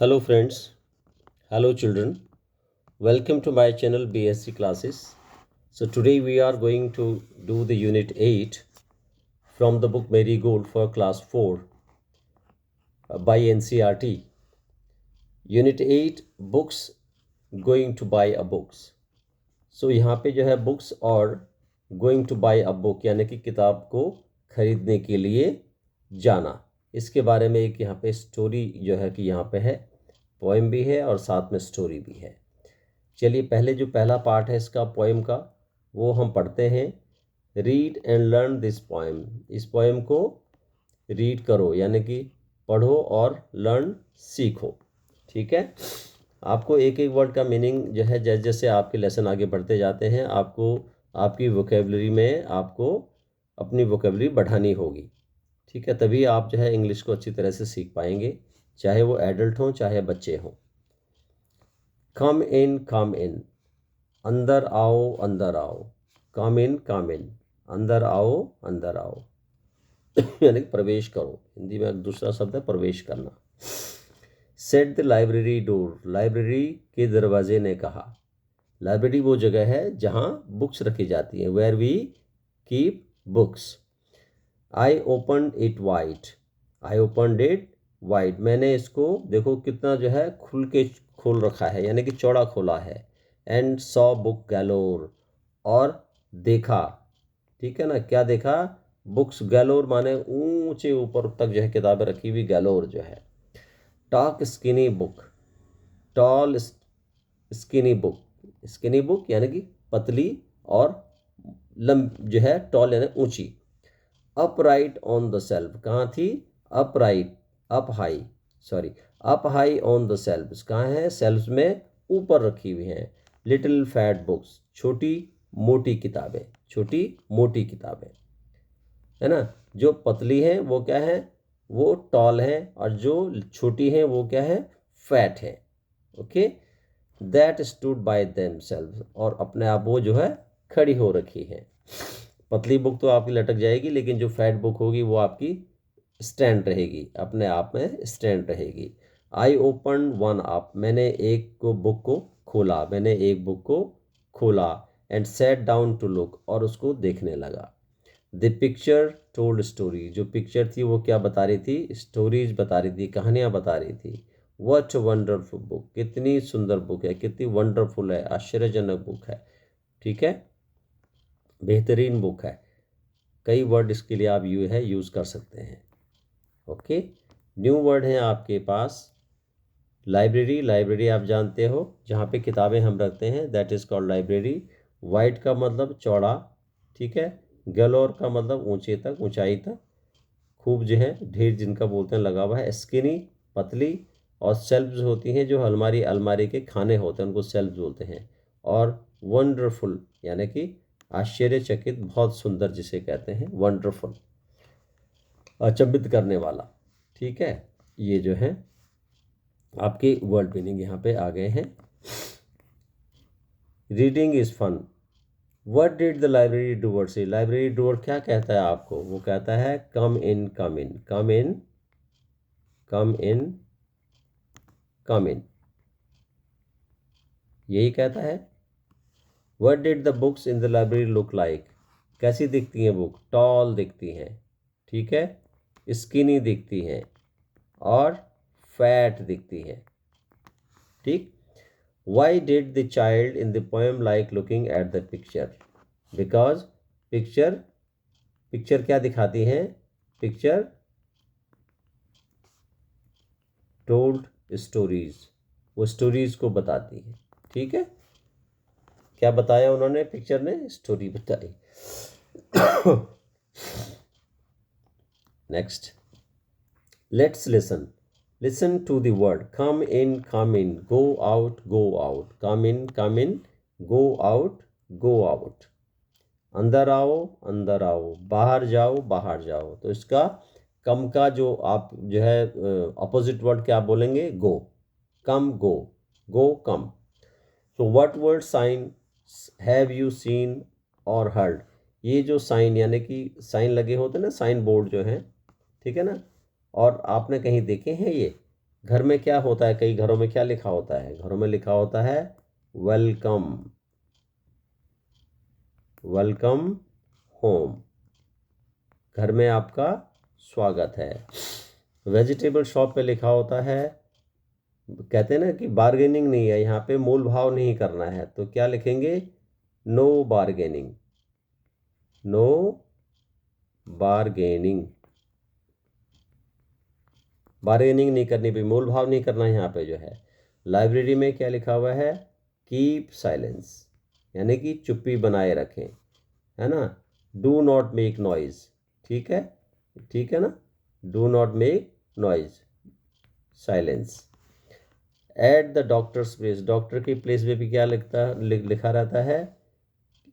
Hello friends, hello children. Welcome to my channel BSc classes. So today we are going to do the unit 8 from the book Marigold for class 4 by NCERT. Unit 8 books going to buy a books. So यहाँ पे जो है books और going to buy a book यानी कि किताब को खरीदने के लिए जाना, इसके बारे में एक यहाँ पे स्टोरी जो है कि यहाँ पे है, पोएम भी है और साथ में स्टोरी भी है। चलिए पहले जो पहला पार्ट है इसका पोएम का वो हम पढ़ते हैं। Read and learn this poem. इस पोएम को रीड करो यानी कि पढ़ो और लर्न सीखो। ठीक है, आपको एक एक वर्ड का मीनिंग जो है जैसे जैसे आपके लेसन आगे बढ़ते जाते हैं आपको आपकी वोकेबलरी में आपको अपनी वोकेबलरी बढ़ानी होगी। ठीक है, तभी आप जो है इंग्लिश को अच्छी तरह से सीख पाएंगे, चाहे वो एडल्ट हों चाहे बच्चे हों। कम इन, अंदर आओ, कम इन, अंदर आओ यानी कि प्रवेश करो। हिंदी में एक दूसरा शब्द है प्रवेश करना। Set the library door, library के दरवाजे ने कहा। लाइब्रेरी वो जगह है जहाँ बुक्स रखी जाती हैं, where we keep books. I open it wide, मैंने इसको देखो कितना जो है खुल के खोल रखा है यानी कि चौड़ा खोला है। एंड सॉ बुक गैलोर, और देखा। ठीक है ना, क्या देखा? बुक्स गैलोर माने ऊंचे ऊपर तक जो है किताबें रखी हुई, गैलोर जो है। Tall skinny book, tall skinny book यानी कि पतली और जो है टॉल यानी ऊंची। अपराइट ऑन द सेल्फ, कहाँ थी? Upright, up high on the self, कहाँ है? सेल्फ में ऊपर रखी हुई हैं। लिटिल फैट बुक्स, छोटी मोटी किताबें, है ना। जो पतली हैं वो क्या है? वो टॉल है, और जो छोटी हैं वो क्या है? फैट है। Okay. That stood by them self, और अपने आप वो जो है खड़ी हो रखी है। पतली बुक तो आपकी लटक जाएगी, लेकिन जो फैट बुक होगी वो आपकी स्टैंड रहेगी, अपने आप में स्टैंड रहेगी। आई ओपन वन अप, मैंने एक बुक को खोला। And sat down to look, और उसको देखने लगा। द पिक्चर टोल्ड स्टोरी, जो पिक्चर थी वो क्या बता रही थी? स्टोरीज बता रही थी, कहानियाँ बता रही थी। व्हाट वंडरफुल बुक, कितनी सुंदर बुक है, कितनी वंडरफुल है, आश्चर्यजनक बुक है। ठीक है, बेहतरीन बुक है। कई वर्ड इसके लिए आप यूज़ कर सकते हैं। ओके, न्यू वर्ड है आपके पास लाइब्रेरी आप जानते हो, जहाँ पे किताबें हम रखते हैं, that is called library. Wide का मतलब चौड़ा। ठीक है, गैलोर का मतलब ऊंचाई तक, खूब जो है ढेर जिनका बोलते हैं लगा हुआ है। स्किनी पतली, और सेल्फ्स होती हैं जो अलमारी के खाने होते हैं, उनको सेल्फ्स बोलते हैं। और वंडरफुल यानी कि आश्चर्यचकित, बहुत सुंदर जिसे कहते हैं वंडरफुल, अचंभित करने वाला। ठीक है, ये जो है आपके वर्ड मीनिंग यहाँ पे आ गए हैं। Reading is fun, what did the library door से, लाइब्रेरी डूअर क्या कहता है आपको? वो कहता है कम इन, यही कहता है। What did the books in the library look like, कैसी दिखती हैं बुक? टॉल दिखती हैं। ठीक है, स्किनी दिखती हैं, और फैट दिखती हैं। ठीक। Why did the child in the poem like looking at the picture, because picture क्या दिखाती हैं? पिक्चर टोल्ड स्टोरीज, वो स्टोरीज को बताती है। ठीक है, क्या बताया उन्होंने? पिक्चर ने स्टोरी बताई। Next, let's listen to the word come in, go out, come in, go out. अंदर आओ, बाहर जाओ। तो इसका कम का जो आप जो है अपोजिट वर्ड क्या बोलेंगे? Go. Come go come. So what word sign have you seen और हर्ड, ये जो साइन यानी कि साइन लगे होते हैं ना, साइन बोर्ड जो है, ठीक है ना, और आपने कहीं देखे हैं ये? घर में क्या होता है, कई घरों में क्या लिखा होता है, घरों में लिखा होता है वेलकम, वेलकम होम, घर में आपका स्वागत है। वेजिटेबल शॉप पे लिखा होता है, कहते हैं ना कि बार्गेनिंग नहीं है, यहाँ पे मोल भाव नहीं करना है, तो क्या लिखेंगे, no bargaining, no bargaining, bargaining नहीं करनी भाई, मोल भाव नहीं करना यहाँ पे जो है। लाइब्रेरी में क्या लिखा हुआ है, कीप साइलेंस, यानी कि चुप्पी बनाए रखें, है ना। डू नॉट मेक नॉइज, ठीक है, ठीक है ना, do not make noise, silence. At the doctors place, doctor की प्लेस पे भी क्या लिखा रहता है,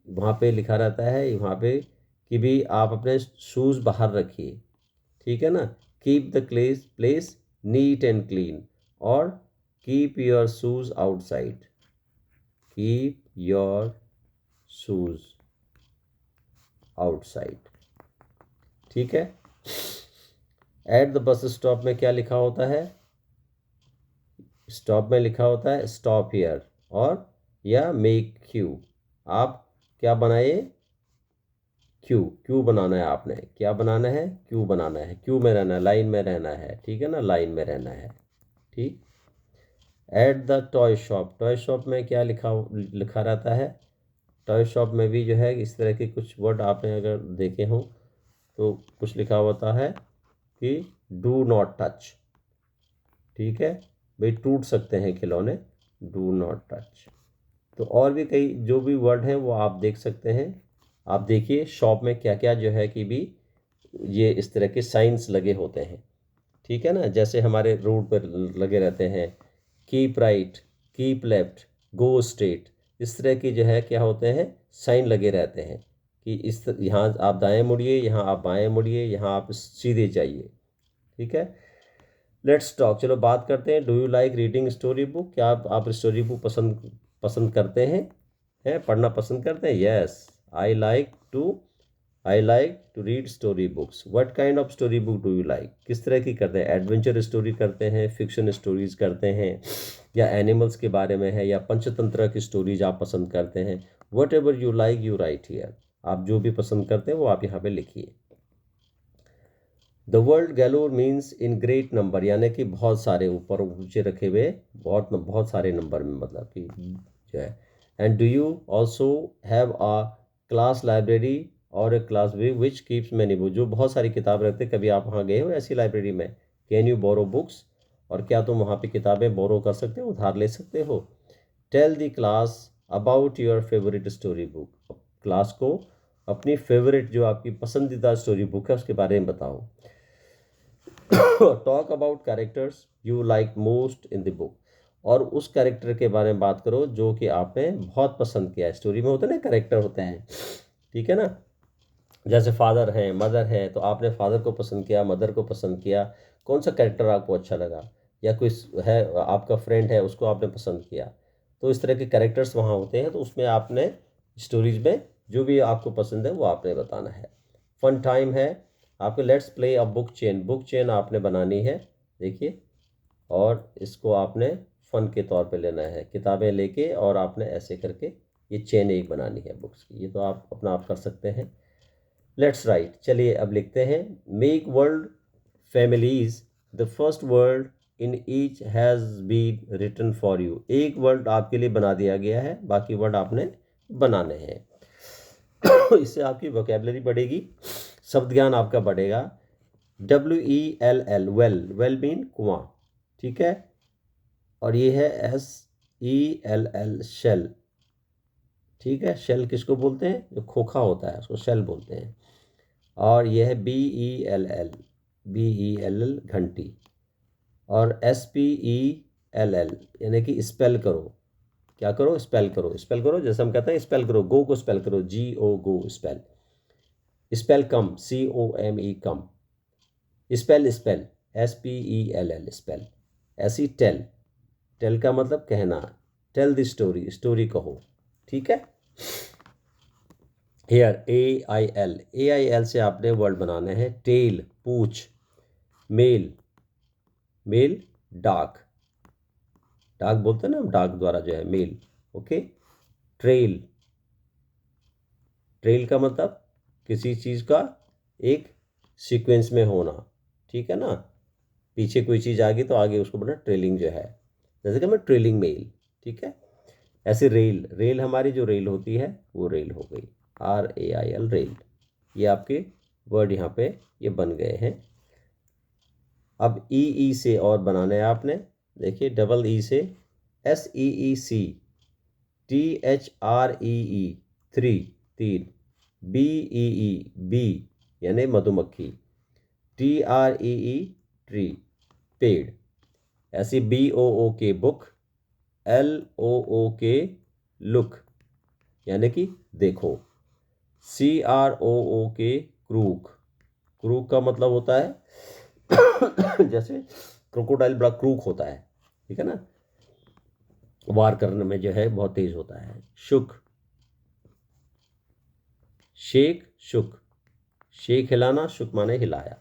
वहाँ पे लिखा रहता है वहाँ पे कि भी आप अपने शूज़ बाहर रखिए, ठीक है ना। Keep the place neat and clean, और keep your shoes outside, keep your shoes outside, ठीक है। एट द बस स्टॉप में क्या लिखा होता है, स्टॉप में लिखा होता है स्टॉप हियर, और या मेक क्यू, आप क्या बनाए, क्यू, क्यू बनाना है आपने, क्या बनाना है, क्यू बनाना है, क्यू में रहना है, लाइन में रहना है, ठीक है ना, लाइन में रहना है, ठीक। At the toy shop, toy shop में क्या लिखा रहता है, टॉय शॉप में भी जो है इस तरह के कुछ वर्ड आपने अगर देखे हों तो कुछ लिखा होता है कि डू नॉट टच, ठीक है भाई, टूट सकते हैं खिलौने, डू नॉट टच। तो और भी कई जो भी वर्ड हैं वो आप देख सकते हैं। आप देखिए शॉप में क्या क्या जो है कि भी ये इस तरह के साइंस लगे होते हैं, ठीक है ना, जैसे हमारे रोड पर लगे रहते हैं, keep right, keep left, go straight, इस तरह की जो है क्या होते हैं, साइन लगे रहते हैं कि यहाँ आप दाएं मुड़िए, यहाँ आप बाएं मुड़िए, यहाँ आप सीधे जाइए, ठीक है। लेट्स टॉक, चलो बात करते हैं। Do you like reading story book, क्या आप स्टोरी बुक पसंद पसंद करते हैं पढ़ना पसंद करते हैं। Yes, I like to, I like to read story books. What kind of story book do you like, किस तरह की करते हैं, एडवेंचर स्टोरी करते हैं, फिक्शन स्टोरीज करते हैं, या एनिमल्स के बारे में है, या पंचतंत्र की स्टोरीज आप पसंद करते हैं। What ever you like you right here, आप जो भी पसंद करते हैं वो आप यहाँ पे लिखिए। The world galore means in great number, यानी कि बहुत सारे, ऊपर ऊंचे रखे हुए, बहुत सारे नंबर में, मतलब कि जो है। And do you also have a class library और a class which keeps many book, जो बहुत सारी किताब रखते, कभी आप वहाँ गए हो ऐसी लाइब्रेरी में। कैन यू बोरो बुक्स, और क्या तुम वहाँ पे किताबें बोरो कर सकते हो, उधार ले सकते हो। Tell the class about your favourite story book, class को अपनी फेवरेट जो आपकी पसंदीदा स्टोरी बुक है उसके बारे में बताओ। Talk about characters you like most in the book, और उस कैरेक्टर के बारे में बात करो जो कि आपने बहुत पसंद किया है। स्टोरी में होते हैं ना कैरेक्टर होते हैं, ठीक है ना, जैसे फादर है, मदर है, तो आपने फादर को पसंद किया, मदर को पसंद किया, कौन सा कैरेक्टर आपको अच्छा लगा, या कोई है आपका फ्रेंड है उसको आपने पसंद किया, तो इस तरह के कैरेक्टर्स वहाँ होते हैं, तो उसमें आपने स्टोरीज में जो भी आपको पसंद है वो आपने बताना है। फन टाइम है आपके, let's play a book chain, book chain आपने बनानी है, देखिए, और इसको आपने फन के तौर पे लेना है, किताबें लेके और आपने ऐसे करके ये चेन एक बनानी है बुक्स की, ये तो आप अपना आप कर सकते हैं। लेट्स राइट, चलिए अब लिखते हैं। Make word families, the first word in each has been written for you, एक वर्ड आपके लिए बना दिया गया है, बाकी वर्ड आपने बनाने हैं। इससे आपकी वोकेबलरी बढ़ेगी, शब्द ज्ञान आपका बढ़ेगा। WELL, वेल, वेल मीन कुआं, ठीक है, और ये है SELL, शेल, ठीक है, शेल किसको बोलते हैं, जो खोखा होता है उसको शेल बोलते हैं। और यह है BELL, घंटी, और SPELL, यानी कि स्पेल करो, क्या करो, स्पेल करो, स्पेल करो, जैसे हम कहते हैं स्पेल करो, गो को स्पेल करो, GO, go, spell. Spell come, COME, come. Spell, spell, SPELL, spell. ऐसी टेल, टेल का मतलब कहना, टेल द स्टोरी, स्टोरी कहो, ठीक है। हेयर, AIL से आपने वर्ड बनाने हैं। टेल, पूछ। मेल, मेल डाक, डाक बोलते हैं ना हम, डाक द्वारा जो है मेल। ओके। ट्रेल, ट्रेल का मतलब किसी चीज़ का एक सीक्वेंस में होना, ठीक है ना, पीछे कोई चीज़ आ गई तो आगे उसको बोलना ट्रेलिंग जो है, जैसे कि मैं ट्रेलिंग मेल, ठीक है। ऐसे रेल, रेल हमारी जो रेल होती है वो रेल हो गई, RAIL, रेल। ये आपके वर्ड यहाँ पे ये बन गए हैं। अब ई से और बनाना है आपने, देखिए डबल ई से SEEC, THREE, थ्री, तीन, BEE, बी यानी मधुमक्खी, TREE, ट्री, पेड़। ऐसी BOOK, बुक, LOOK, लुक यानी कि देखो, CROOK, क्रूक, क्रूक का मतलब होता है जैसे क्रोकोडाइल बड़ा क्रूक होता है, ठीक है ना, वार करने में जो है बहुत तेज होता है। शुक, शेक, शुक, शेक हिलाना, शुक माने हिलाया।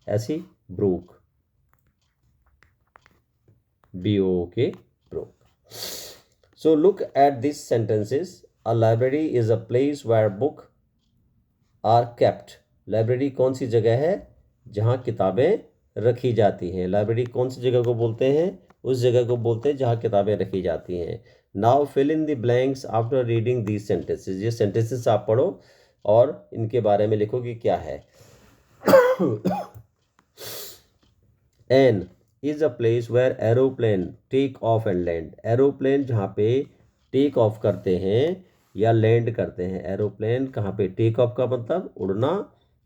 ऐसी brook, BOOK, brook. So look at these sentences. A library is a place where book are kept. Library कौन सी जगह है जहाँ किताबें रखी जाती हैं। लाइब्रेरी कौन सी जगह को बोलते हैं, उस जगह को बोलते हैं जहाँ किताबें रखी जाती हैं। Now fill in the blanks after reading these sentences. ये सेंटेंसेस आप पढ़ो और इनके बारे में लिखो कि क्या है। An is a place where aeroplane take off and land. Aeroplane जहाँ पे टेक ऑफ करते हैं या लैंड करते हैं। एरोप्लेन कहाँ पे, टेक ऑफ का मतलब उड़ना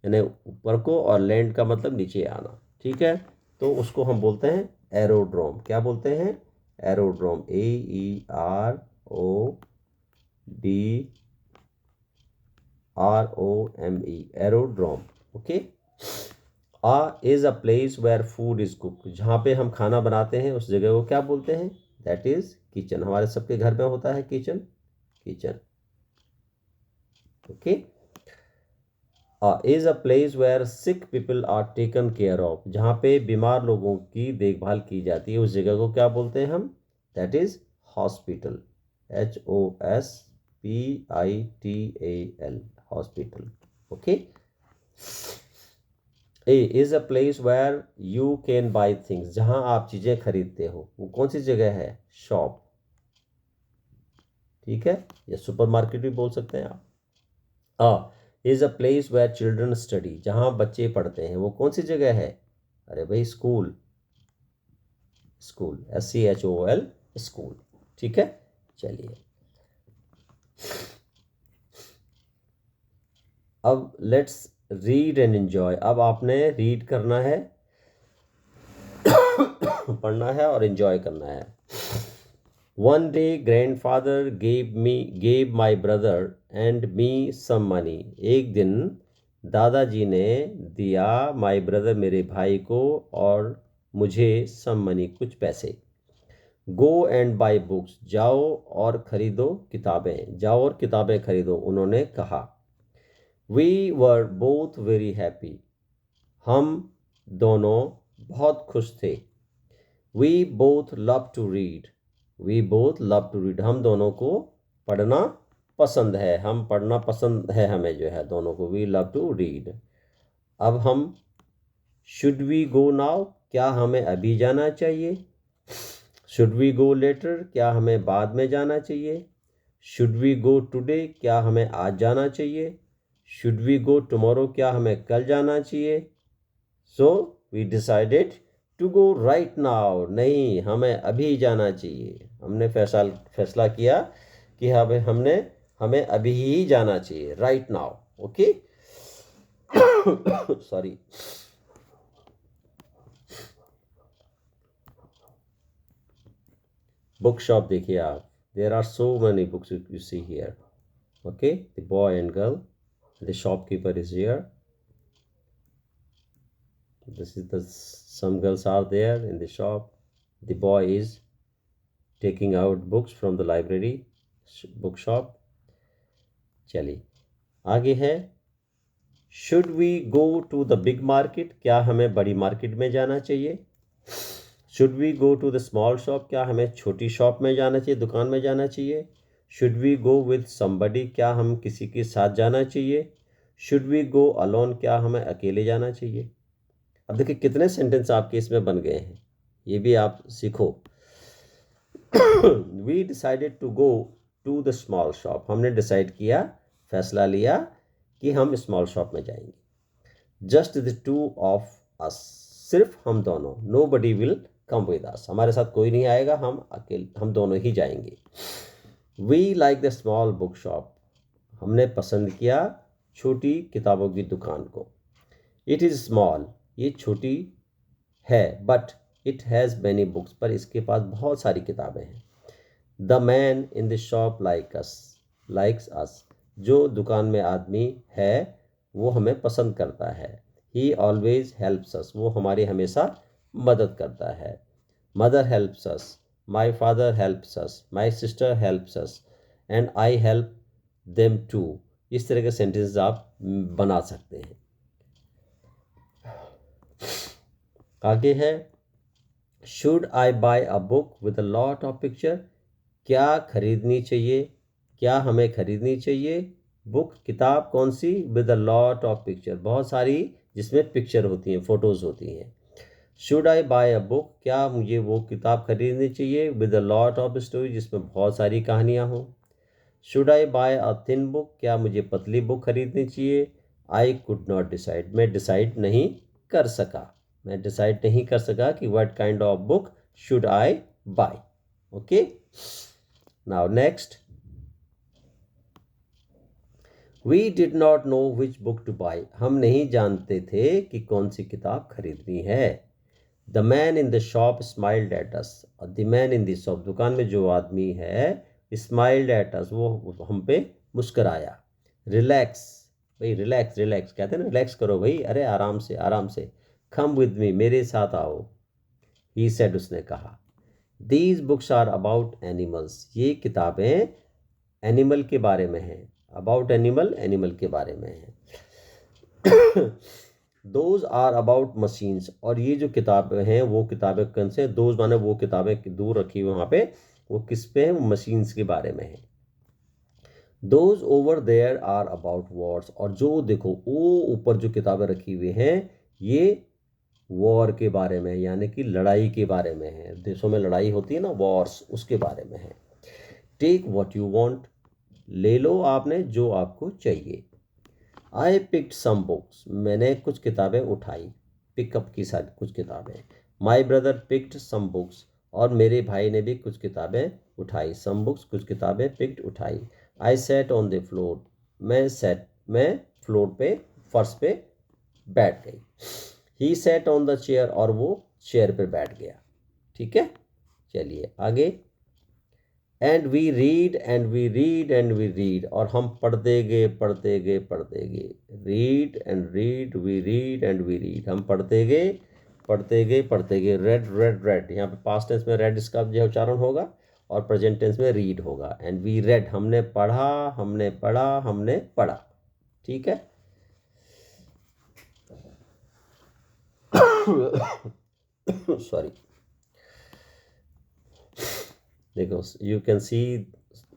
यानी ऊपर को, और लैंड का मतलब नीचे आना, ठीक है। तो उसको हम बोलते हैं एरोड्रोम। क्या बोलते हैं, aerodrome, AERODROME, aerodrome. Okay. Is a place where food is cook. जहाँ पे हम खाना बनाते हैं उस जगह को क्या बोलते हैं, दैट इज किचन। हमारे सबके घर में होता है kitchen, kitchen. Okay. Is a place where sick people are taken care of. जहाँ पे बीमार लोगों की देखभाल की जाती है उस जगह को क्या बोलते हैं हम, that is hospital, HOSPITAL, hospital. Okay. Is a place where you can buy things. जहाँ आप चीज़ें खरीदते हो वो कौन सी जगह है, शॉप, ठीक है, या सुपर मार्केट भी बोल सकते हैं आप। Is a place where children study. जहाँ बच्चे पढ़ते हैं वो कौन सी जगह है, अरे भाई स्कूल, स्कूल, SCHOOL, स्कूल, ठीक है। चलिए अब लेट्स रीड एंड एंजॉय। अब आपने रीड करना है पढ़ना है और एंजॉय करना है। One day grandfather gave my brother and me some money. एक दिन दादाजी ने दिया my brother, मेरे भाई को, और मुझे some money, कुछ पैसे। Go and buy books, जाओ और खरीदो किताबें, जाओ और किताबें खरीदो, उन्होंने कहा। We were both very happy, हम दोनों बहुत खुश थे। We both love to read, we both love to read, हम दोनों को पढ़ना पसंद है, हम पढ़ना पसंद है हमें जो है दोनों को, we love to read। अब हम should we go now, क्या हमें अभी जाना चाहिए। should we go later, क्या हमें बाद में जाना चाहिए। should we go today, क्या हमें आज जाना चाहिए। should we go tomorrow, क्या हमें कल जाना चाहिए। So we decided to go right now, नहीं हमें अभी जाना चाहिए। हमने फैसला किया कि हमें अभी ही जाना चाहिए, right now। Okay. Sorry. Book shop देखिए आप, there are so many books you see here। okay, the boy and girl, the shopkeeper is here, this is the some girls are there in the shop, the boy is taking out books from the library book shop। चलिए आगे है, should we go to the big market, क्या हमें बड़ी market में जाना चाहिए। Should we go to the small shop, क्या हमें छोटी शॉप में जाना चाहिए, दुकान में जाना चाहिए। Should we go with somebody, क्या हम किसी के साथ जाना चाहिए। शुड वी गो अलोन, क्या हमें अकेले जाना चाहिए। अब देखिए कितने सेंटेंस आपके इसमें बन गए हैं, ये भी आप सीखो। We decided to go to the small shop, हमने डिसाइड किया, फैसला लिया कि हम स्मॉल शॉप में जाएंगे। Just the two of us, सिर्फ हम दोनों। Nobody will come with us, हमारे साथ कोई नहीं आएगा, हम दोनों ही जाएंगे। We like the small book shop, हमने पसंद किया छोटी किताबों की दुकान को। इट इज़ स्मॉल, ये छोटी है, but it has many books, पर इसके पास बहुत सारी किताबें हैं। The man in the shop likes us, जो दुकान में आदमी है वो हमें पसंद करता है। ही ऑलवेज हेल्प्स अस, वो हमारी हमेशा मदद करता है। Mother helps us, my father helps us, my sister helps us, and I help them too. इस तरह के सेंटेंस आप बना सकते हैं। आगे है, should I buy a book with a lot of picture, क्या खरीदनी चाहिए, क्या हमें खरीदनी चाहिए बुक, किताब कौन सी, with a lot of picture, बहुत सारी जिसमें पिक्चर होती हैं, फोटोज़ होती हैं। Should I buy a book, क्या मुझे वो किताब खरीदनी चाहिए, with a lot of story, जिसमें बहुत सारी कहानियाँ हों। Should I buy a thin book, क्या मुझे पतली बुक खरीदनी चाहिए। आई कुड नॉट डिसाइड, मैं डिसाइड नहीं कर सका, मैं डिसाइड नहीं कर सका कि what kind of book should I buy. Okay, now next, we did not know which book to buy, हम नहीं जानते थे कि कौन सी किताब खरीदनी है। The man in the shop smiled at us, the man in the shop, दुकान में जो आदमी है, स्माइल्ड एट अस, वो हम पे मुस्कराया। रिलैक्स, भाई रिलैक्स रिलैक्स कहते हैं ना, रिलैक्स करो भाई, अरे आराम से आराम से। कम विद मी, मेरे साथ आओ। ही सेड, उसने कहा। These books are about animals, ये किताबें एनिमल के बारे में हैं। अबाउट एनिमल, एनिमल के बारे में है। दोज आर अबाउट मशीन्स, और ये जो किताबें हैं वो किताबें कौन से, दोज माने वो किताबें दूर रखी हुई वहाँ पे, वो किस पे हैं, मशीन्स के बारे में है। Those over there are about wars, और जो देखो वो ऊपर जो किताबें रखी हुई हैं ये वॉर के बारे में, यानी कि लड़ाई के बारे में है, देशों में लड़ाई होती है ना, वॉर्स, उसके बारे में है। टेक वॉट यू वॉन्ट, ले लो आपने जो आपको चाहिए। आई पिक्ड सम बुक्स, मैंने कुछ किताबें उठाई, पिकअप की सारी कुछ किताबें। My brother picked some books, और मेरे भाई ने भी कुछ किताबें उठाई। सम बुक्स, कुछ किताबें, पिक्ड उठाई। आई सेट ऑन द फ्लोर, मैं फ्लोर पे, फर्श पे बैठ गई। ही सेट ऑन द चेयर, और वो चेयर पे बैठ गया। ठीक है, चलिए आगे। And we read and we read and we read, और हम पढ़ते गए पढ़ते गए पढ़ते गए। Read and read, we read and we read, हम पढ़ते गए पढ़ते गए पढ़ते गए। रेड रेड रेड, यहाँ पे पास्ट टेंस में रेड इसका जो उच्चारण होगा, और प्रेजेंट टेंस में रीड होगा। एंड वी रेड, हमने पढ़ा हमने पढ़ा हमने पढ़ा। ठीक है। सॉरी, देखो, you can see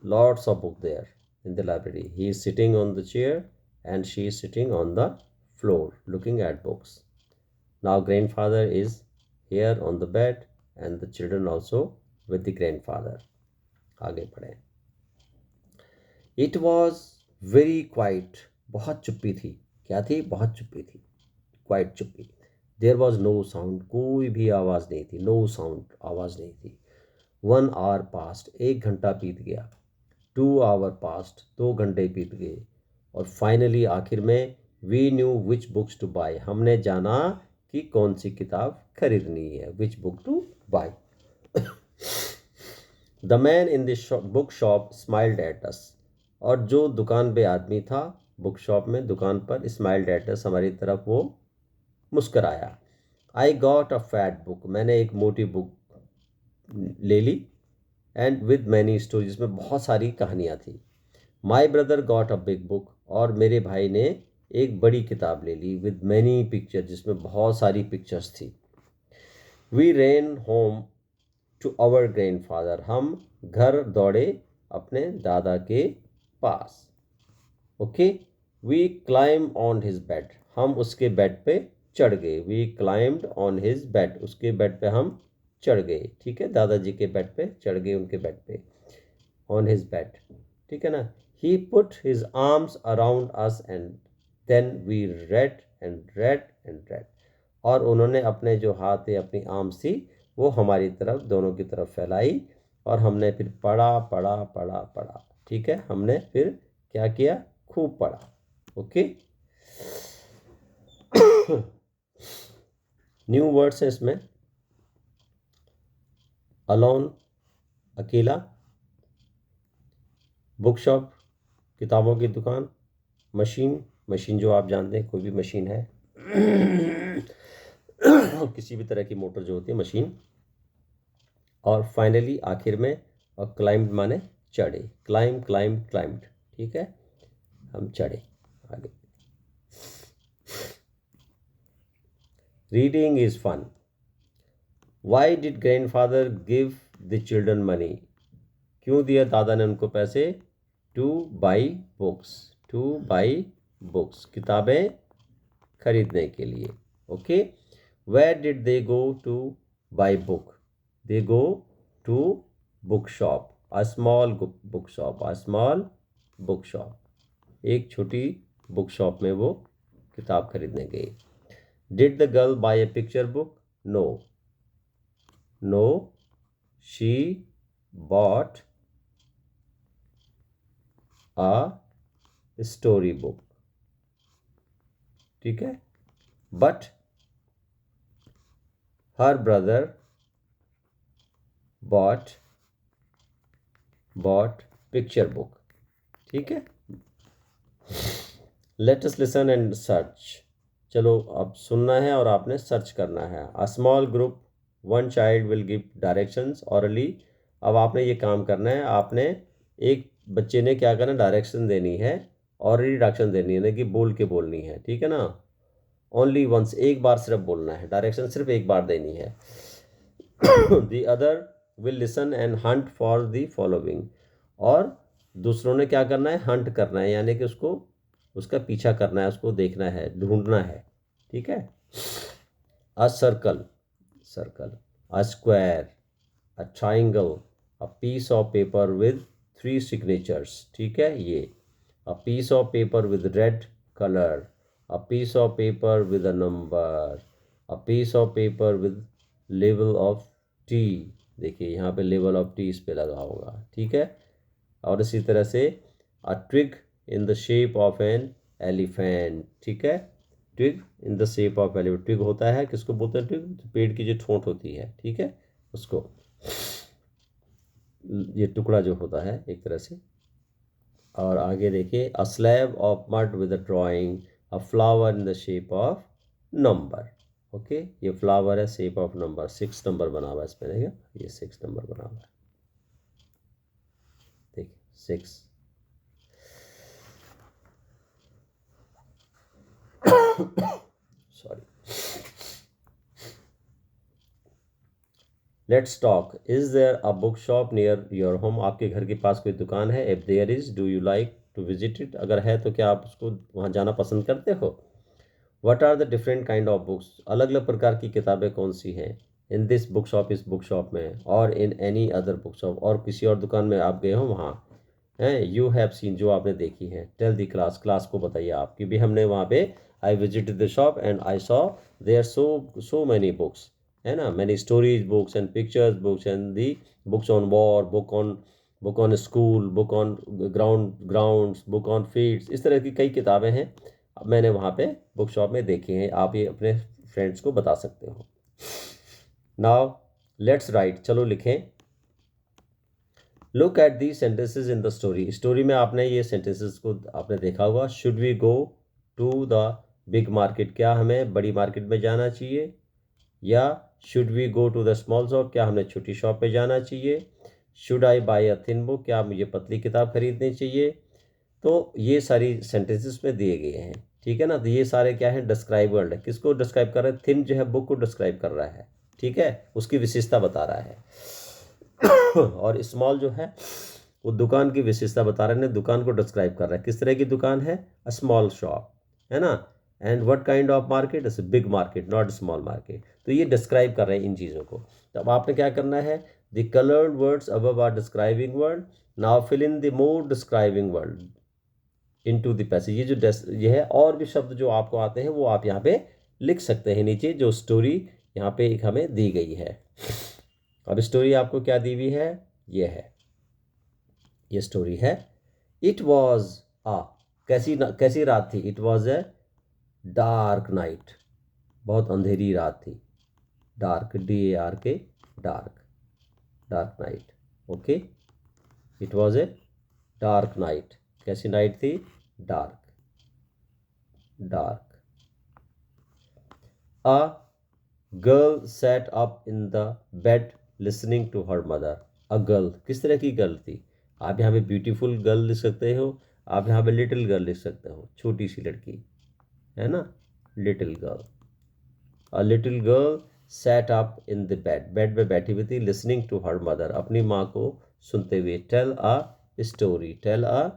lots of book there in the library. He is sitting on the chair and she is sitting on the floor looking at books. Now grandfather is here on the bed and the children also with the grandfather. आगे पढ़े। It was very quiet, बहुत चुप्पी थी। क्या थी, बहुत चुप्पी थी, क्वाइट चुप्पी। There was no sound, कोई भी आवाज़ नहीं थी, no sound, आवाज़ नहीं थी। 1 hour passed, 1 घंटा बीत गया। 2 hour passed, 2 घंटे बीत गए। और फाइनली आखिर में, we knew which books to buy, हमने जाना कि कौन सी किताब खरीदनी है, which book to buy. The man in the book shop smiled at us, और जो दुकान पे आदमी था, बुक शॉप में, दुकान पर, स्माइल्ड एट अस, हमारी तरफ वो मुस्कराया। I got a fat book, मैंने एक मोटी बुक ले ली। एंड विद मैनी स्टोरीज, जिसमें बहुत सारी कहानियाँ थी। My brother got a big book, और मेरे भाई ने एक बड़ी किताब ले ली। विद मैनी पिक्चर, जिसमें बहुत सारी पिक्चर्स थी। We ran home to our grandfather, हम घर दौड़े अपने दादा के पास। Okay, we climb on his bed, हम उसके बेड पे चढ़ गए। We climbed on his bed, उसके बेड पे हम चढ़ गए। ठीक है, दादाजी के बेड पे चढ़ गए, उनके बेड पे, ऑन हिज बेड। ठीक है ना। He put his arms around us and then we read and read and read, और उन्होंने अपने जो हाथ थे, अपनी आर्म्स थी, वो हमारी तरफ, दोनों की तरफ फैलाई, और हमने फिर पढ़ा पढ़ा पढ़ा पढ़ा। ठीक है, हमने फिर क्या किया, खूब पढ़ा। ओके, न्यू वर्ड्स है इसमें, अलोन, अकेला, बुक शॉप, किताबों की दुकान, मशीन, मशीन जो आप जानते हैं, कोई भी मशीन है, किसी भी तरह की मोटर जो होती है, मशीन, और फाइनली आखिर में, और क्लाइम्ड माने चढ़े, क्लाइम क्लाइम क्लाइम्ड। ठीक है, हम चढ़े आगे। Reading is fun. Why did grandfather give the children money, क्यों दिया दादा ने उनको पैसे, to buy books, to buy books, किताबें खरीदने के लिए। Okay, where did they go to buy book, they go to book shop, a small book shop, a small book shop, एक छोटी बुक शॉप में वो किताब खरीदने गए। Did the girl buy a picture book, no, no, she bought a story book. ठीक है, but her brother bought picture book. ठीक है, let us listen and search, चलो अब सुनना है और आपने सर्च करना है। A small group, one child will give directions orally, अब आपने ये काम करना है, आपने एक बच्चे ने क्या करना, डायरेक्शन देनी है, ऑरली डायरेक्शन देनी है, ना कि बोल के बोलनी है। ठीक है ना, ओनली वंस, एक बार सिर्फ बोलना है, डायरेक्शन सिर्फ एक बार देनी है। The other will listen and Hunt for the following, और दूसरों ने क्या करना है, हंट करना है, यानी कि उसको, उसका पीछा करना है, उसको देखना है, ढूंढना है। ठीक है, a circle, circle, a square, a triangle, a piece of paper with 3 signatures. ठीक है, ये a piece of paper with red colour, a piece of paper with a number, a piece of paper with लेवल of tea, देखिए यहाँ पे level of T इस पे लगा होगा। ठीक है, और इसी तरह से a twig in the shape of an elephant. ठीक है, twig in the shape of elephant, twig होता है, किसको बोलते हैं ट्विग, पेड़ की जो ठोंठ होती है। ठीक है, उसको, ये टुकड़ा जो होता है एक तरह से। और आगे देखिए, a slab of mud with a drawing, a flower in the shape of number. Okay, ये फ्लावर है, शेप ऑफ नंबर, 6 नंबर बना हुआ है इसमें, देखिए ये 6 नंबर बना हुआ है, देखिए 6। Sorry, let's talk, is there a book shop near your home, आपके घर के पास कोई दुकान है, if there is do you like to visit it, अगर है तो क्या आप उसको वहाँ जाना पसंद करते हो। What are the different kind of books, अलग अलग प्रकार की किताबें कौन सी हैं, इन दिस बुक शॉप, इस बुक शॉप में, और in any other book shop, और किसी और दुकान में आप गए हो वहाँ हैं, यू हैव सीन, जो आपने देखी है, टेल द क्लास, क्लास को बताइए आप कि भी हमने वहाँ पे, I visited the shop and I saw there so many books, है ना, many stories books and pictures books and the books on war, book on school, book on grounds, book on fields, इस तरह की कई किताबें हैं, मैंने वहाँ पे बुक शॉप में देखी हैं, आप ये अपने फ्रेंड्स को बता सकते हो। नाउ लेट्स राइट, चलो लिखें। Look at the sentences in the story, story में आपने ये सेंटेंसेस को आपने देखा होगा। Should we go to the big market, क्या हमें बड़ी मार्केट में जाना चाहिए, या should we go to the small shop, क्या हमें छोटी शॉप पे जाना चाहिए। Should I buy a thin book, क्या मुझे पतली किताब खरीदनी चाहिए। तो ये सारी सेंटेंसेस में दिए गए हैं। ठीक है ना, तो ये सारे क्या है, डिस्क्राइब वर्ड है, किसको डिस्क्राइब कर रहा है, थिन जो है बुक को डिस्क्राइब कर रहा है। ठीक है, उसकी विशेषता बता रहा है। और स्मॉल जो है वो दुकान की विशेषता बता रहा है, दुकान को डिस्क्राइब कर रहा है, किस तरह की दुकान है, अ स्मॉल शॉप, है ना। And what kind of market, it's big market not small market. तो ये डिस्क्राइब कर रहे हैं इन चीज़ों को। तो अब आपने क्या करना है, the coloured words above are describing word, now fill in the more describing word into the passage. ये जो ये है, और भी शब्द जो आपको आते हैं वो आप यहाँ पे लिख सकते हैं नीचे, जो स्टोरी यहाँ पे एक हमें दी गई है। अब स्टोरी आपको क्या दी हुई है, ये है, ये स्टोरी है। इट वॉज आ, कैसी रात थी, it was a dark night, बहुत अंधेरी रात थी, dark, DARK, dark, dark night, okay. It was a dark night, कैसी नाइट थी, dark, dark. A girl sat up in the bed listening to her mother. A girl, किस तरह की girl थी, आप यहाँ पे ब्यूटीफुल गर्ल लिख सकते हो, आप यहाँ पे लिटिल गर्ल लिख सकते हो, छोटी सी लड़की, है ना, little girl. A little girl sat up in the bed, bed में बैठी हुई थी, लिसनिंग टू हर मदर, अपनी माँ को सुनते हुए, tell a story, tell a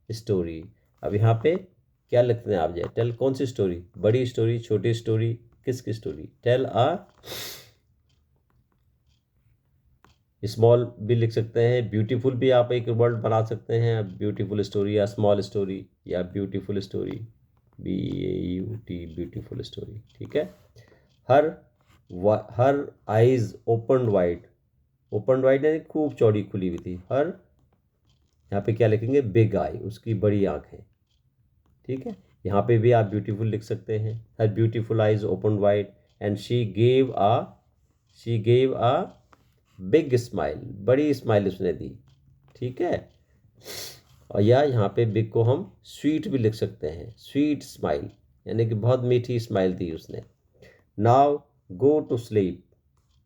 story. अब यहाँ पे क्या लिखते हैं आप, जो टेल कौन सी स्टोरी, बड़ी स्टोरी, छोटी स्टोरी, किसकी स्टोरी, टेल अ स्मॉल भी लिख सकते हैं, ब्यूटीफुल भी आप एक वर्ड बना सकते हैं, ब्यूटीफुल स्टोरी या स्मॉल स्टोरी या beautiful story, BAUT, beautiful story, ठीक है। Her her eyes open wide, open wide यानी खूब चौड़ी खुली हुई थी, हर, यहाँ पे क्या लिखेंगे, बिग आई, उसकी बड़ी आंखें, ठीक है। यहाँ पे भी आप ब्यूटीफुल लिख सकते हैं, her beautiful eyes open wide and she gave a big smile, बड़ी स्माइल उसने दी, ठीक है। और या यहाँ पे बिग को हम स्वीट भी लिख सकते हैं, स्वीट स्माइल, यानी कि बहुत मीठी स्माइल दी उसने। नाउ गो टू स्लीप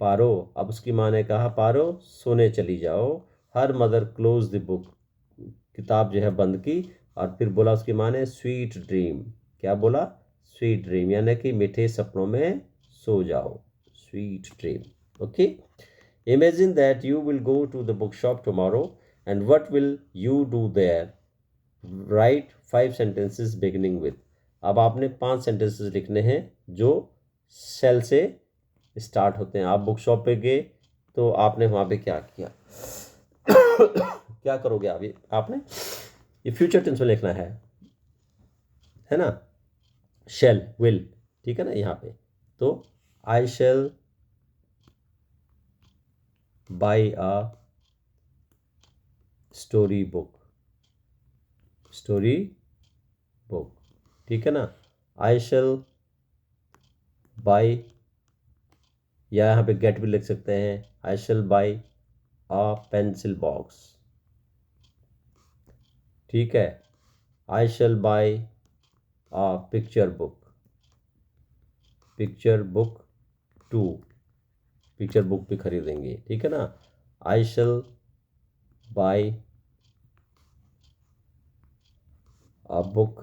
पारो, अब उसकी माँ ने कहा पारो सोने चली जाओ। Her mother close the book, किताब जो है बंद की, और फिर बोला उसकी माँ ने स्वीट ड्रीम, क्या बोला, स्वीट ड्रीम, यानी कि मीठे सपनों में सो जाओ, sweet dream, okay. Imagine that you will go to the bookshop tomorrow, and what will you do there? Write 5 sentences beginning with. अब आपने 5 sentences लिखने हैं जो सेल से स्टार्ट होते हैं। आप बुक शॉप पे गए तो आपने वहाँ पे क्या किया, क्या करोगे आप, ये आपने ये फ्यूचर टेंस में लिखना है ना, शेल, विल, ठीक है ना यहाँ पे। तो I shall by a story book, story book, ठीक है ना। आई शेल बाई, या यहाँ पे गेट भी लिख सकते हैं, I shall by a pencil box, ठीक है। I shall by a picture book, picture book 2, picture book भी खरीदेंगे, ठीक है ना। I shall by a book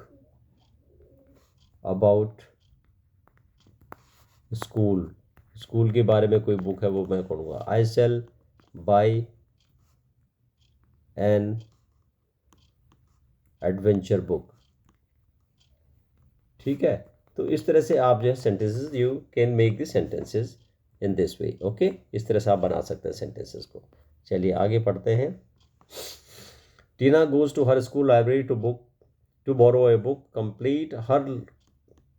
about school, school के बारे में कोई बुक है वो मैं पढ़ूंगा, I shall by an adventure book, ठीक है। तो इस तरह से आप जो है sentences, you can make the sentences in this way, okay. इस तरह से आप बना सकते हैं सेंटेंसेस को। चलिए आगे पढ़ते हैं। Tina goes to her school library to borrow a book, complete her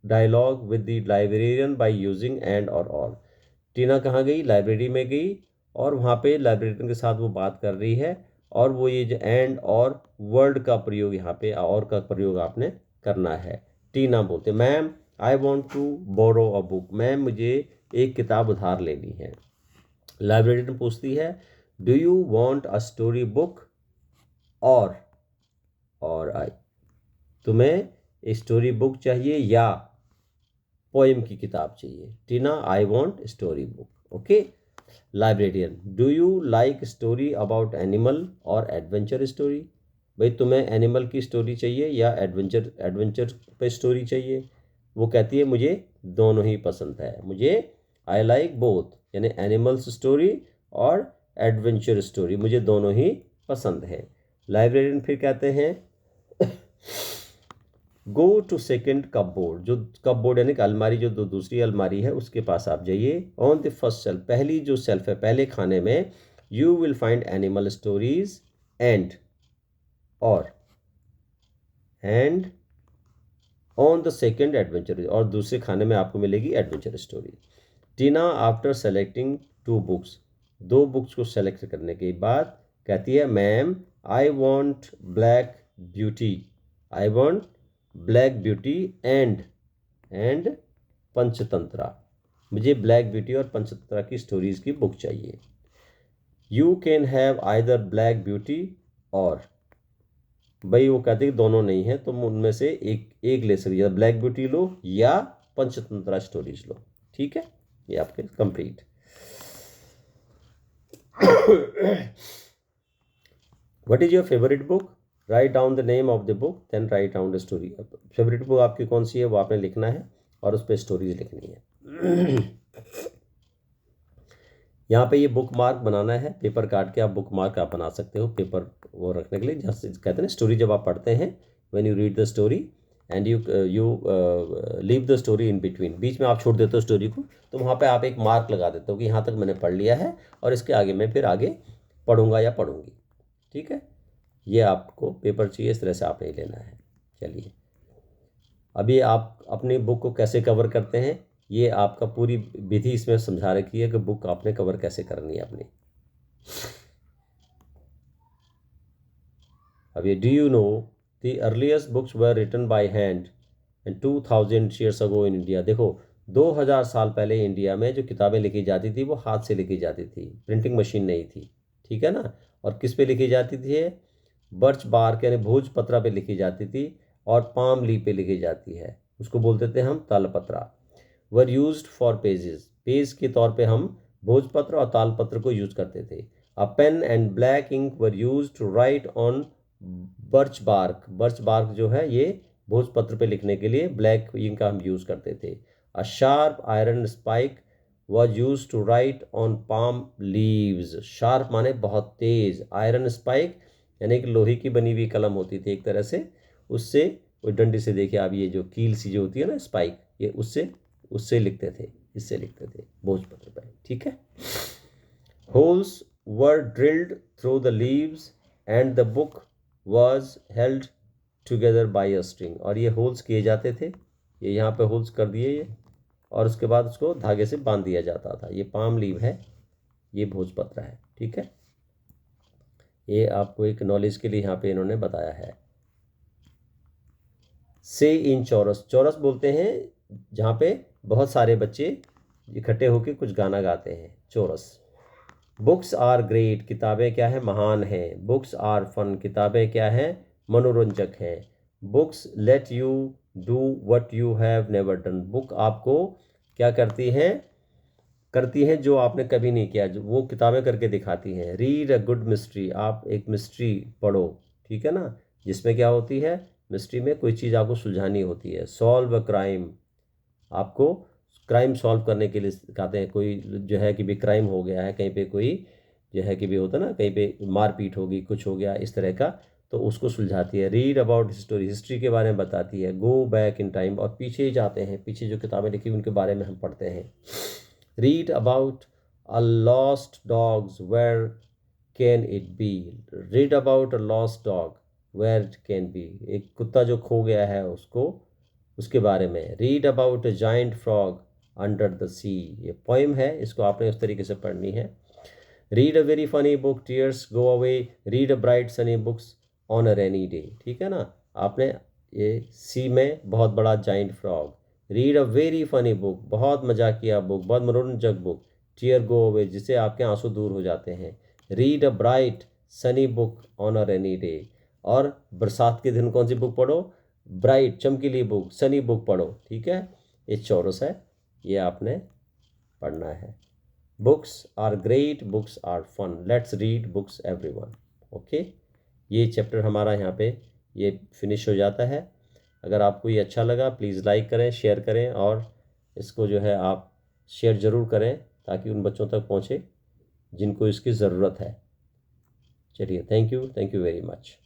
dialog with the librarian by using and और ऑल। टीना कहाँ गई, लाइब्रेरी में गई, और वहाँ पे लाइब्रेरियन के साथ वो बात कर रही है, और वो ये जो एंड और वर्ड का प्रयोग, यहाँ पे और का प्रयोग आपने करना है। टीना बोलते, ma'am I want to borrow a book, ma'am मुझे एक किताब उधार लेनी है। लाइब्रेरियन पूछती है, do you want a story book और आई, तुम्हें स्टोरी बुक चाहिए या पोएम की किताब चाहिए। Tina, I want story book, okay. Librarian, do you like story about animal और एडवेंचर स्टोरी, भाई तुम्हें एनिमल की स्टोरी चाहिए या एडवेंचर पे स्टोरी चाहिए। वो कहती है मुझे दोनों ही पसंद है, मुझे आई लाइक बोथ, यानी एनिमल्स स्टोरी और एडवेंचर स्टोरी, मुझे दोनों ही पसंद है। लाइब्रेरियन फिर कहते हैं गो टू सेकेंड कपबोर्ड, जो कपबोर्ड यानी कि अलमारी, जो दूसरी अलमारी है उसके पास आप जाइए। ऑन द फर्स्ट शेल्फ, पहली जो शेल्फ है, पहले खाने में, you will find animal stories and और ऑन द सेकेंड एडवेंचर, और दूसरे खाने में आपको मिलेगी एडवेंचर स्टोरी। टीना आफ्टर सेलेक्टिंग 2 बुक्स, 2 बुक्स को सेलेक्ट करने के बाद कहती है ma'am I want black beauty, I want black beauty and Panchatantra, मुझे ब्लैक ब्यूटी और पंचतंत्रा की स्टोरीज की बुक चाहिए। You can have either black beauty और, भाई वो कहते हैं दोनों नहीं है, तुम उनमें से एक ले सकते, या ब्लैक ब्यूटी लो या पंचतंत्रा स्टोरीज लो। ठीक है, ये आपके complete. What is your favourite book, write down the name of the book then write down the story. Favourite book आपकी कौन सी है वो आपने लिखना है और उस पर स्टोरीज लिखनी है। यहाँ पे ये बुक मार्क बनाना है, पेपर काट के आप बुक मार्क आप बना सकते हो पेपर वो रखने के लिए, जहाँ से कहते हैं ना स्टोरी जब आप पढ़ते हैं, when you read the story and you leave the story in between, बीच में आप छोड़ देते हो स्टोरी को, तो वहाँ पे आप एक मार्क लगा देते हो कि यहाँ तक मैंने पढ़ लिया है और इसके आगे मैं फिर आगे पढ़ूंगा या पढ़ूंगी। ठीक है, ये आपको पेपर चाहिए, इस तरह से आपने लेना है। चलिए, अभी आप अपनी बुक को कैसे कवर करते हैं, ये आपका पूरी विधि इसमें समझा रखी है कि बुक आपने कवर कैसे करनी है अपनी। अभी do you know the earliest books were written by hand and 2000 years ago in India. देखो 2000 साल पहले इंडिया में जो किताबें लिखी जाती थी वो हाथ से लिखी जाती थी, प्रिंटिंग मशीन नहीं थी। ठीक है ना, और किस पे लिखी जाती थी, बर्च बार्क यानी भोजपत्रा पे लिखी जाती थी, और पाम लीफ पे लिखी जाती है, उसको बोलते थे हम तालपत्रा। Were used for pages, page के तौर पे हम भोजपत्र और तालपत्र को यूज करते थे। A pen and black ink were use to write on birch bark, birch bark जो है ये भोजपत्र पे लिखने के लिए ब्लैक इंक का हम यूज करते थे। A sharp iron spike was use to write on palm leaves, sharp माने बहुत तेज, आयरन स्पाइक यानी कि लोहे की बनी हुई कलम होती थी एक तरह से, उससे वो डंडी से देखिए आप, ये जो कील सी जो होती है ना स्पाइक, ये उससे लिखते थे, इससे लिखते थे भोजपत्र पर। ठीक है, holes were drilled through the leaves and the book was held together by a string, और ये होल्स किए जाते थे, ये यहाँ पे होल्स कर दिए ये, और उसके बाद उसको धागे से बांध दिया जाता था। ये पाम लीव है, ये भोजपत्र है। ठीक है, ये आपको एक नॉलेज के लिए यहाँ पे इन्होंने बताया है। से इन चौरस, चौरस बोलते हैं जहाँ पे बहुत सारे बच्चे इकट्ठे होकर कुछ गाना गाते हैं, चौरस। बुक्स आर ग्रेट, किताबें क्या है, महान है। बुक्स आर फन, किताबें क्या है, मनोरंजक है। Books let you do what you have never done, book आपको क्या करती हैं जो आपने कभी नहीं किया, जो वो किताबें करके दिखाती हैं। रीड अ गुड मिस्ट्री, आप एक मिस्ट्री पढ़ो। ठीक है ना, जिसमें क्या होती है, मिस्ट्री में कोई चीज़ आपको सुलझानी होती है। सॉल्व अ क्राइम, आपको क्राइम सॉल्व करने के लिए सिखाते हैं। कोई जो है कि भी क्राइम हो गया है कहीं पे, कोई जो है कि भी होता है ना, कहीं पे मारपीट होगी, कुछ हो गया इस तरह का, तो उसको सुलझाती है। रीड अबाउट हिस्टोरी, हिस्ट्री के बारे में बताती है। गो बैक इन टाइम, और पीछे जाते हैं, पीछे जो किताबें लिखी उनके बारे में हम पढ़ते हैं। Read about a lost dogs, where can it be, read about a lost dog where can be, एक कुत्ता जो खो गया है उसको, उसके बारे में। Read about a giant frog under the sea, ये पोइम है, इसको आपने उस तरीके से पढ़नी है। Read a very funny book, tears go away, read a bright sunny books on a rainy day. ठीक है ना, आपने ये सी में बहुत बड़ा giant frog, read a very funny book, बहुत मजाकिया बुक, बहुत मनोरंजक बुक, टीयर गो अवे, जिससे आपके आंसू दूर हो जाते हैं। Read a bright sunny book on a rainy day, और बरसात के दिन कौन सी बुक पढ़ो, ब्राइट चमकीली बुक, सनी बुक पढ़ो। ठीक है, ये चौरस है, ये आपने पढ़ना है। Books are great, books are fun, let's read books everyone. Okay, ये चैप्टर हमारा यहाँ पे ये फिनिश हो जाता है। अगर आपको ये अच्छा लगा प्लीज़ लाइक करें, शेयर करें, और इसको जो है आप शेयर ज़रूर करें ताकि उन बच्चों तक पहुँचे जिनको इसकी ज़रूरत है। चलिए, थैंक यू वेरी मच।